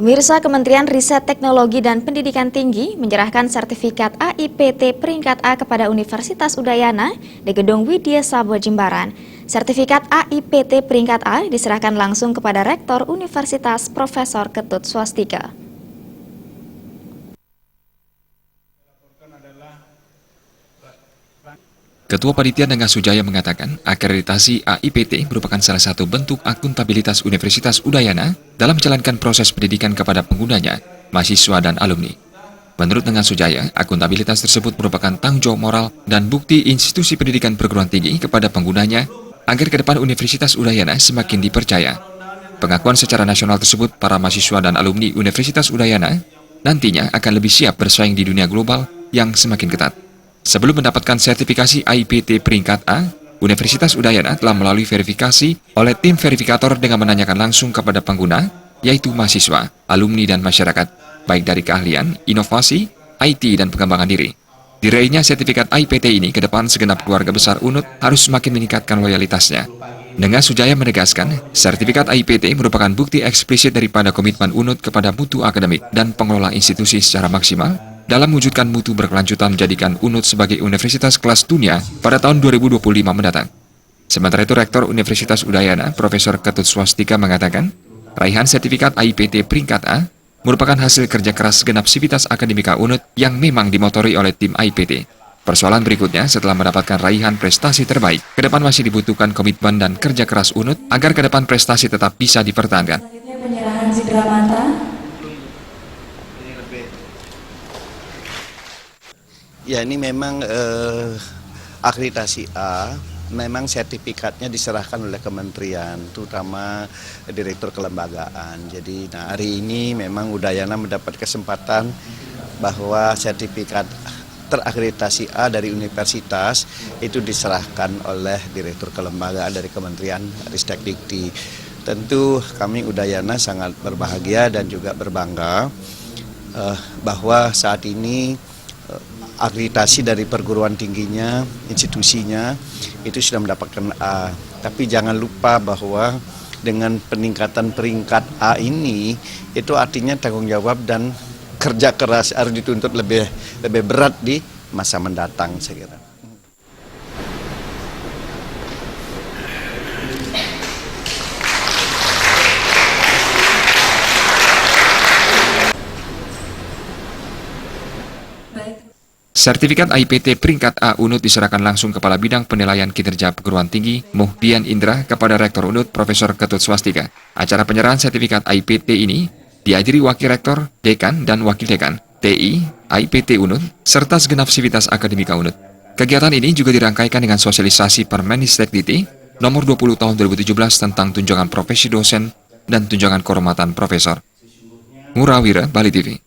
Pemirsa, Kementerian Riset Teknologi dan Pendidikan Tinggi menyerahkan sertifikat AIPT peringkat A kepada Universitas Udayana di Gedung Widya Sabo Jimbaran. Sertifikat AIPT peringkat A diserahkan langsung kepada Rektor Universitas Profesor Ketut Swastika. Ketua Panitia Nengah Sujaya mengatakan, akreditasi AIPT merupakan salah satu bentuk akuntabilitas Universitas Udayana dalam menjalankan proses pendidikan kepada penggunanya, mahasiswa dan alumni. Menurut Nengah Sujaya, akuntabilitas tersebut merupakan tanggung jawab moral dan bukti institusi pendidikan perguruan tinggi kepada penggunanya agar ke depan Universitas Udayana semakin dipercaya. Pengakuan secara nasional tersebut para mahasiswa dan alumni Universitas Udayana nantinya akan lebih siap bersaing di dunia global yang semakin ketat. Sebelum mendapatkan sertifikasi AIPT peringkat A, Universitas Udayana telah melalui verifikasi oleh tim verifikator dengan menanyakan langsung kepada pengguna, yaitu mahasiswa, alumni, dan masyarakat, baik dari keahlian, inovasi, IT, dan pengembangan diri. Diraihnya sertifikat AIPT ini ke depan segenap keluarga besar UNUD harus semakin meningkatkan loyalitasnya. Nengah Sujaya menegaskan, sertifikat AIPT merupakan bukti eksplisit daripada komitmen UNUD kepada mutu akademik dan pengelola institusi secara maksimal dalam mewujudkan mutu berkelanjutan menjadikan UNUD sebagai universitas kelas dunia pada tahun 2025 mendatang. Sementara itu, Rektor Universitas Udayana, Profesor Ketut Swastika mengatakan, raihan sertifikat AIPT peringkat A merupakan hasil kerja keras segenap sivitas akademika UNUD yang memang dimotori oleh tim AIPT. Persoalan berikutnya, setelah mendapatkan raihan prestasi terbaik, ke depan masih dibutuhkan komitmen dan kerja keras UNUD agar ke depan prestasi tetap bisa dipertahankan. Penyerahan Sidramata. Ya, ini memang akreditasi A, memang sertifikatnya diserahkan oleh kementerian, terutama direktur kelembagaan. Jadi hari ini memang Udayana mendapat kesempatan bahwa sertifikat terakreditasi A dari universitas itu diserahkan oleh direktur kelembagaan dari Kementerian Ristek Dikti. Tentu kami Udayana sangat berbahagia dan juga berbangga bahwa saat ini akreditasi dari perguruan tingginya, institusinya, itu sudah mendapatkan A. Tapi jangan lupa bahwa dengan peningkatan peringkat A ini, itu artinya tanggung jawab dan kerja keras harus dituntut lebih berat di masa mendatang, saya kira. Sertifikat AIPT peringkat A UNUD diserahkan langsung Kepala Bidang Penilaian Kinerja Perguruan Tinggi Muhdian Indra kepada Rektor UNUD Profesor Ketut Swastika. Acara penyerahan sertifikat AIPT ini dihadiri Wakil Rektor, Dekan, dan Wakil Dekan, TI, AIPT UNUD, serta segenap sivitas akademika UNUD. Kegiatan ini juga dirangkaikan dengan sosialisasi Permenistek Dikti nomor 20 tahun 2017 tentang tunjangan profesi dosen dan tunjangan kehormatan profesor. Murawira, Bali TV.